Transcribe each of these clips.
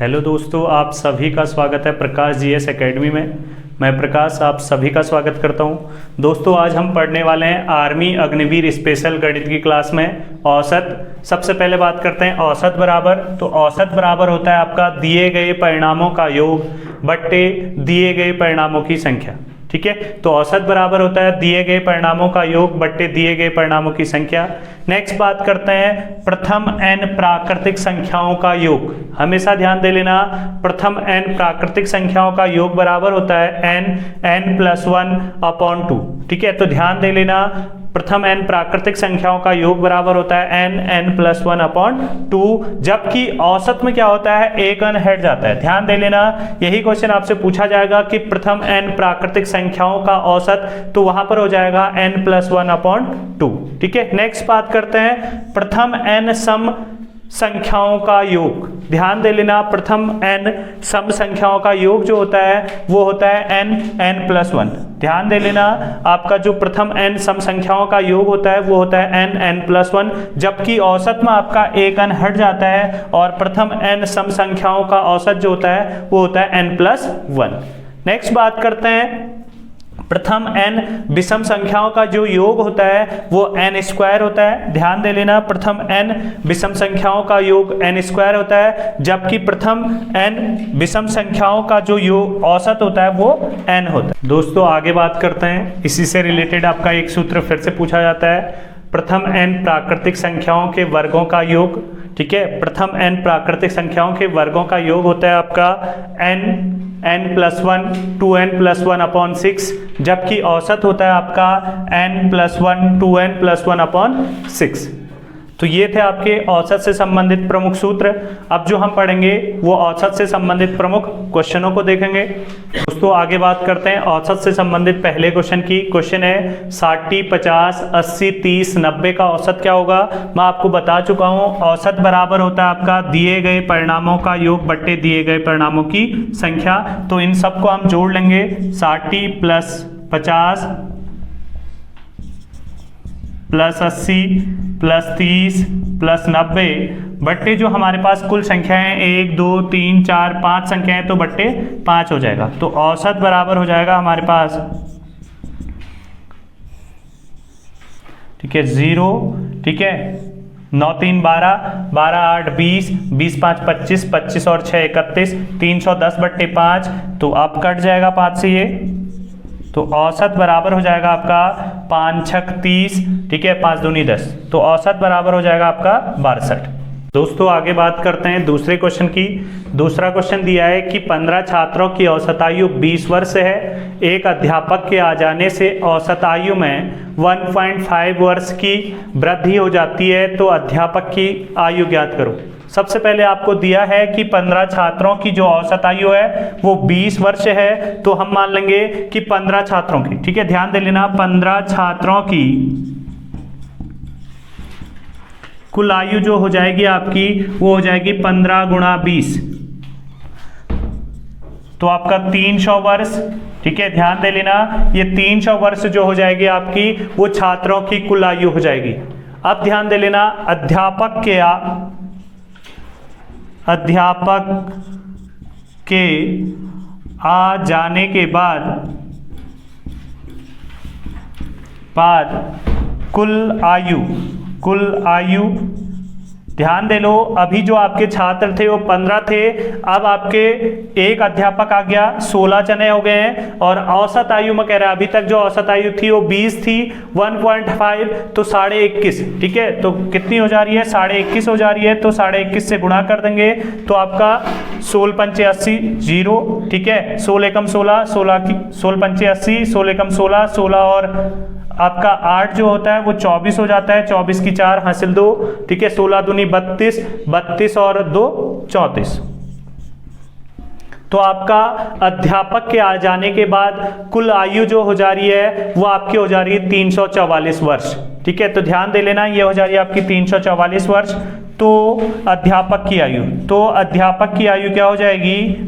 Hello दोस्तों, आप सभी का स्वागत है प्रकाश जीएस एकेडमी में। मैं प्रकाश आप सभी का स्वागत करता हूं। दोस्तों, आज हम पढ़ने वाले हैं आर्मी अग्निवीर स्पेशल गणित की क्लास में औसत। सबसे पहले बात करते हैं औसत बराबर। तो औसत बराबर होता है आपका दिए गए परिणामों का योग बट्टे दिए गए परिणामों की संख्या। ठीक है, तो औसत बराबर होता है दिए गए परिणामों का योग बट्टे दिए गए परिणामों की संख्या। नेक्स्ट बात करते हैं प्रथम n प्राकृतिक संख्याओं का योग। हमेशा ध्यान दे लेना, प्रथम n प्राकृतिक संख्याओं का योग बराबर होता है n+1/2। ठीक है, तो ध्यान दे लेना, प्रथम n प्राकृतिक संख्याओं का योग बराबर होता है n+1/2, जबकि औसत में क्या होता है, एक n हट जाता है। ध्यान दे लेना, यही क्वेश्चन आपसे पूछा जाएगा कि प्रथम n प्राकृतिक संख्याओं का औसत, तो वहां पर हो जाएगा n+1/2। ठीक है, नेक्स्ट बात करते हैं प्रथम n सम संख्याओं का योग। ध्यान दे लेना, प्रथम n सम संख्याओं का योग जो होता है वो होता है n+1। ध्यान दे लेना, आपका जो प्रथम n सम संख्याओं का योग होता है वो होता है n+1, जबकि औसत में आपका एक n हट जाता है और प्रथम n सम संख्याओं का औसत जो होता है वो होता है n+1। नेक्स्ट बात करते हैं प्रथम n विषम संख्याओं का जो योग होता है वो n² होता है। ध्यान दे लेना, प्रथम n विषम संख्याओं का योग n² होता है, जबकि प्रथम n विषम संख्याओं का जो योग औसत होता है वो n होता है। दोस्तों, आगे बात करते हैं, इसी से रिलेटेड आपका एक सूत्र फिर से पूछा जाता है, प्रथम n प्राकृतिक संख्याओं के वर्गों का योग। ठीक है, प्रथम n प्राकृतिक संख्याओं के वर्गों का योग होता है आपका n+1 2n+1/6, जबकि औसत होता है आपका n+1 2n+1/6। तो ये थे आपके औसत से संबंधित प्रमुख सूत्र। अब जो हम पढ़ेंगे वो औसत से संबंधित प्रमुख क्वेश्चनों को देखेंगे। दोस्तों, आगे बात करते हैं औसत से संबंधित पहले क्वेश्चन की। क्वेश्चन है 60 50 80 30 90 का औसत क्या होगा। मैं आपको बता चुका हूँ, औसत बराबर होता है आपका दिए गए परिणामों का योग बट्टे दिए गए परिणामों की संख्या। तो इन सबको हम जोड़ लेंगे, 60 + 50 + 80 + 30 + 90 बट्टे जो हमारे पास कुल संख्याएं 1 2 3 4 5 संख्याएं, तो बट्टे 5 हो जाएगा। तो औसत बराबर हो जाएगा हमारे पास, ठीक है, 0। ठीक है, 9 3 12 12 8 20 20 5 25 25 और 6 31 310/5। तो अब कट जाएगा 5 से ये, तो औसत बराबर हो जाएगा आपका 5 6 30। ठीक है, 5 दूनी 10, तो औसत बराबर हो जाएगा आपका 62। दोस्तों, आगे बात करते हैं दूसरे क्वेश्चन की। दूसरा क्वेश्चन दिया है कि 15 छात्रों की औसत आयु 20 वर्ष है। एक अध्यापक के आ जाने से औसत आयु में 1.5 वर्ष की वृद्धि हो जाती है, तो अध्यापक की आयु ज्ञात करो। सबसे पहले आपको दिया है कि 15 छात्रों की जो औसत आयु है वो 20 वर्ष है, तो हम मान लेंगे कि 15 छात्रों की, ठीक है, ध्यान दे लेना, 15 छात्रों की कुल आयु जो हो जाएगी आपकी वो हो जाएगी 15 × 20, तो आपका 300 वर्ष। ठीक है, ध्यान दे लेना, ये 300 वर्ष जो हो जाएगी आपकी वो छात्रों की कुल आयु हो जाएगी। अब ध्यान दे लेना, अध्यापक के आ जाने के बाद कुल आयु ध्यान दे लो, अभी जो आपके छात्र थे वो 15 थे, अब आपके एक अध्यापक आ गया, 16 जने हो गए हैं, और औसत आयु में कह रहा है अभी तक जो औसत आयु थी वो 20 थी, 1.5 तो 21.5। ठीक है, तो कितनी हो जा रही है, 21.5 हो जा रही है, तो 21.5 से गुणा कर देंगे, तो आपका 16 पंचे 80 0। ठीक है, 16 एकम 16 16 पंचे 80 16 एकम 16 16 और आपका 8 जो होता है वो 24 हो जाता है, 24 की 4 हासिल 2। ठीक है, 16 दूनी 32 32 और 2 34। तो आपका अध्यापक के आ जाने के बाद कुल आयु जो हो जा रही है वो आपकी हो जा रही है 344 वर्ष। ठीक है, तो ध्यान दे लेना, ये हो जा रही है आपकी 344 वर्ष। तो अध्यापक की आयु क्या हो जाएगी,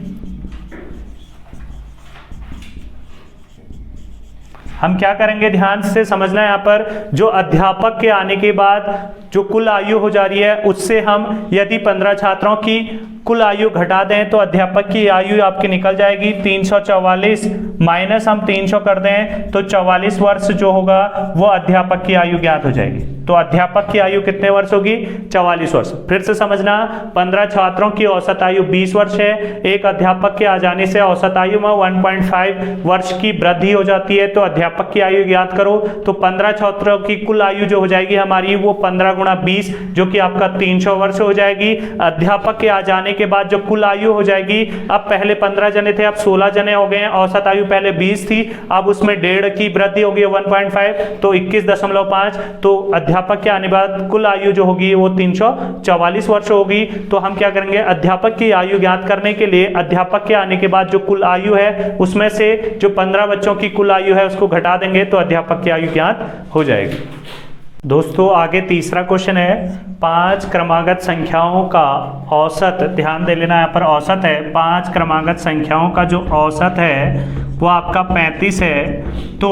हम क्या करेंगे, ध्यान से समझना है। यहाँ पर जो अध्यापक के आने के बाद जो कुल आयु हो जा रही है उससे हम यदि 15 छात्रों की कुल आयु घटा दें तो अध्यापक की आयु आपकी निकल जाएगी 344 माइनस हम 300 कर दें तो 44 वर्ष जो होगा वो अध्यापक की आयु ज्ञात हो जाएगी। तो अध्यापक की आयु कितने वर्ष होगी? 44 वर्ष। फिर से समझना, 15 छात्रों की औसत आयु 20 वर्ष है। एक अध्यापक के आ जाने से औसत आयु में 1.5 वर्ष की वृद्धि हो जाती है, तो अध्यापक की आयु ज्ञात करो। तो 15 छात्रों की कुल आयु जो हो जाएगी हमारी वो 15 गुणा 20 जो कि आपका 300 वर्ष हो जाएगी। अध्यापक के आ जाने के बाद जो कुल आयु हो जाएगी, अब पहले 15 जने थे, अब 16 जने हो गए हैं। औसत आयु पहले 20 थी, अब उसमें 1.5 की वृद्धि होगी 1.5, तो 21.5। तो अध्यापक के आने बाद कुल आयु जो होगी वो 344 वर्ष होगी। तो हम क्या करेंगे, अध्यापक की आयु ज्ञात करने के लिए अध्यापक के आने के बाद जो कुल आयु है उसमें से जो 15 बच्चों की कुल आयु है उसको घटा देंगे तो अध्यापक की आयु ज्ञात हो जाएगी। दोस्तों आगे तीसरा क्वेश्चन है, 5 क्रमागत संख्याओं का औसत, ध्यान दे लेना, यहाँ पर औसत है 5 क्रमागत संख्याओं का जो औसत है वो आपका 35 है। तो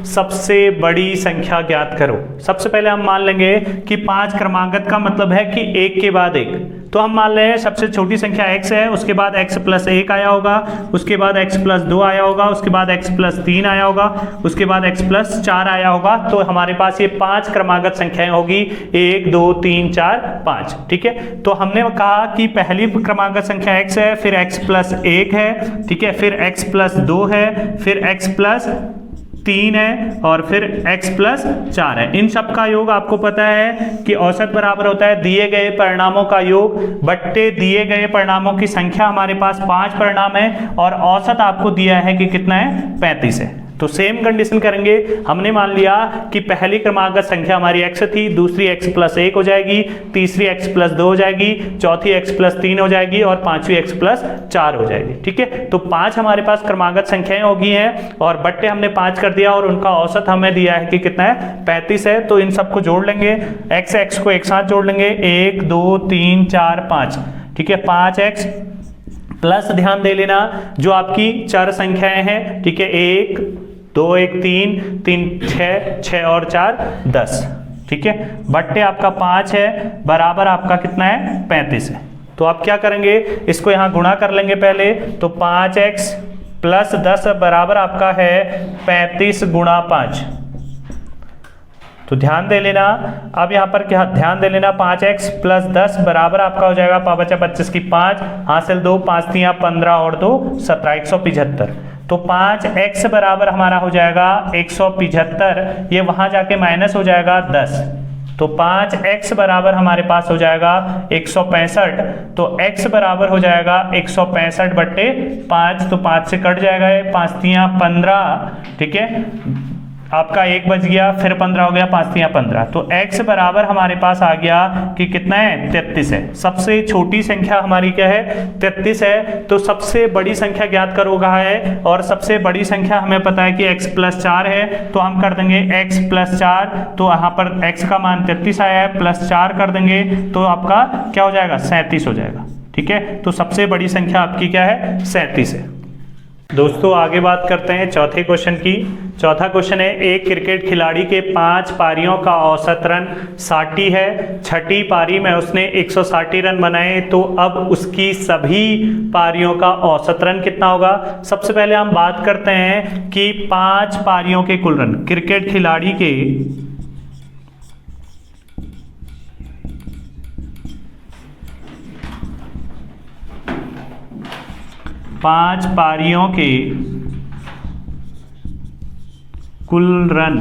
सबसे बड़ी संख्या ज्ञात करो। सबसे पहले हम मान लेंगे कि 5 क्रमागत का मतलब है कि एक के बाद एक। तो हम मान लें सबसे छोटी संख्या x है, उसके बाद x प्लस 1 आया होगा, उसके बाद x प्लस 2 आया होगा, उसके बाद x प्लस 3 आया होगा, उसके बाद x प्लस 4 आया होगा। तो हमारे पास ये 5 क्रमागत संख्याएं होगी, 1 2 3 4 5। ठीक है, तो हमने कहा कि पहली क्रमागत संख्या x है, फिर x प्लस 1 है, ठीक है, फिर x प्लस 2 है, फिर x प्लस 3 है और फिर x प्लस 4 है। इन सब का योग आपको पता है कि औसत बराबर होता है दिए गए परिणामों का योग बट्टे दिए गए परिणामों की संख्या। हमारे पास 5 परिणाम है और औसत आपको दिया है कि कितना है, 35 है। तो सेम कंडीशन करेंगे। हमने मान लिया कि पहली क्रमागत संख्या हमारी x थी, दूसरी x प्लस 1 हो जाएगी, तीसरी x प्लस 2 हो जाएगी, चौथी x प्लस 3 हो जाएगी और पांचवी x प्लस 4 हो जाएगी। ठीक है, तो 5 हमारे पास क्रमागत संख्याएं होगी हैं और बट्टे हमने 5 कर दिया और उनका औसत हमें दिया है कि कितना है, 35 है। तो इन सबको जोड़ लेंगे, x को एक साथ जोड़ लेंगे, 1 2 3 4 5। ठीक है, 5x प्लस, ध्यान दे लेना, जो आपकी चर संख्याएं हैं, ठीक है, 1 2 1 3 3 6 और 4 10। ठीक है, बट्टे आपका 5 है, बराबर आपका कितना है, 35 है। तो आप क्या करेंगे, इसको यहां गुणा कर लेंगे पहले। तो 5x प्लस 10 बराबर आपका है 35 गुणा 5। तो ध्यान दे लेना, अब यहां पर क्या ध्यान दे लेना, 5x प्लस 10 बराबर आपका हो जाएगा 5 25 की 5 हासिल 2 5 3 15 और 2 17 175। तो 5x बराबर हमारा हो जाएगा 175, ये वहां जाके माइनस हो जाएगा 10। तो 5x बराबर हमारे पास हो जाएगा 165। तो x बराबर हो जाएगा 165 बट्टे 5। तो 5 से कट जाएगा, 5 3 15। ठीक है, आपका 1 बच गया, फिर 15 हो गया, 5 3 15। तो x बराबर हमारे पास आ गया कि कितना है, 33 है। सबसे छोटी संख्या हमारी क्या है, 33 है। तो सबसे बड़ी संख्या ज्ञात करो कहा है और सबसे बड़ी संख्या हमें पता है कि x प्लस 4 है। तो हम कर देंगे x प्लस 4। तो यहाँ पर x का मान 33 आया है, प्लस 4 कर देंगे तो आपका क्या हो जाएगा, 37 हो जाएगा। ठीक है, तो सबसे बड़ी संख्या आपकी क्या है, 37 है। दोस्तों आगे बात करते हैं चौथे क्वेश्चन की। चौथा क्वेश्चन है, एक क्रिकेट खिलाड़ी के 5 पारियों का औसत रन 60 है, छठी पारी में उसने 160 रन बनाए, तो अब उसकी सभी पारियों का औसत रन कितना होगा। सबसे पहले हम बात करते हैं कि 5 पारियों के कुल रन, क्रिकेट खिलाड़ी के 5 पारियों के कुल रन।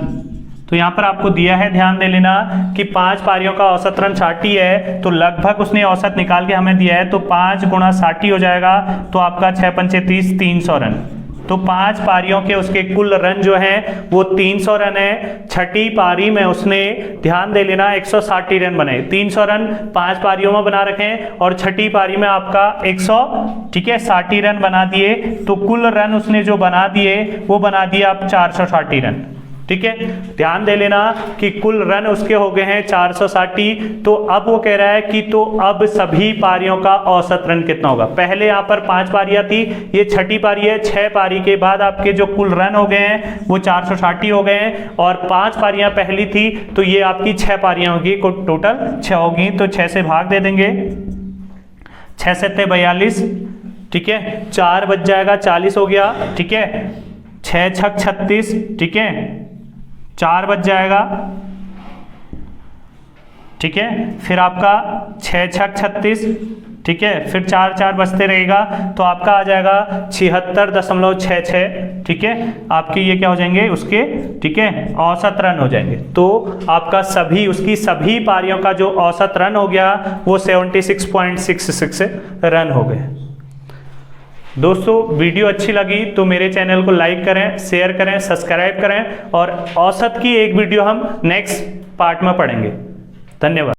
तो यहां पर आपको दिया है, ध्यान दे लेना, कि 5 पारियों का औसत रन 60 है, तो लगभग उसने औसत निकाल के हमें दिया है। तो 5 गुणा 60 हो जाएगा, तो आपका 6 पंचे 30, 300 रन। तो 5 पारियों के उसके कुल रन जो हैं वो 300 रन है। छठी पारी में उसने, ध्यान दे लेना, 160 रन बने। 300 रन 5 पारियों में बना रखे और छठी पारी में आपका 160 रन बना दिए। तो कुल रन उसने जो बना दिए वो बना दिए आप 460 रन। ठीक है, ध्यान दे लेना कि कुल रन उसके हो गए हैं 460। तो अब वो कह रहा है कि तो अब सभी पारियों का औसत रन कितना होगा। पहले यहाँ पर 5 पारियां थी, ये छठी पारी है। 6 पारी के बाद आपके जो कुल रन हो गए हैं वो 460 हो गए हैं और 5 पारियां पहली थी, तो ये आपकी 6 पारियां होगी, टोटल 6 होगी। तो 6 से भाग दे देंगे, 6 7 42, ठीक है, 4 बच जाएगा, 40 हो गया, ठीक है, 6 6 36, ठीक है, 4 बच जाएगा, ठीक है, फिर आपका 6 6 36, ठीक है, फिर 4 4 बचते रहेगा, तो आपका आ जाएगा 76.66, ठीक है, आपके ये क्या हो जाएंगे उसके, ठीक है, औसत रन हो जाएंगे। तो आपका उसकी सभी पारियों का जो औसत रन हो गया वो 76.66 रन हो गए। दोस्तों वीडियो अच्छी लगी तो मेरे चैनल को लाइक करें, शेयर करें, सब्सक्राइब करें, और औसत की एक वीडियो हम नेक्स्ट पार्ट में पढ़ेंगे। धन्यवाद।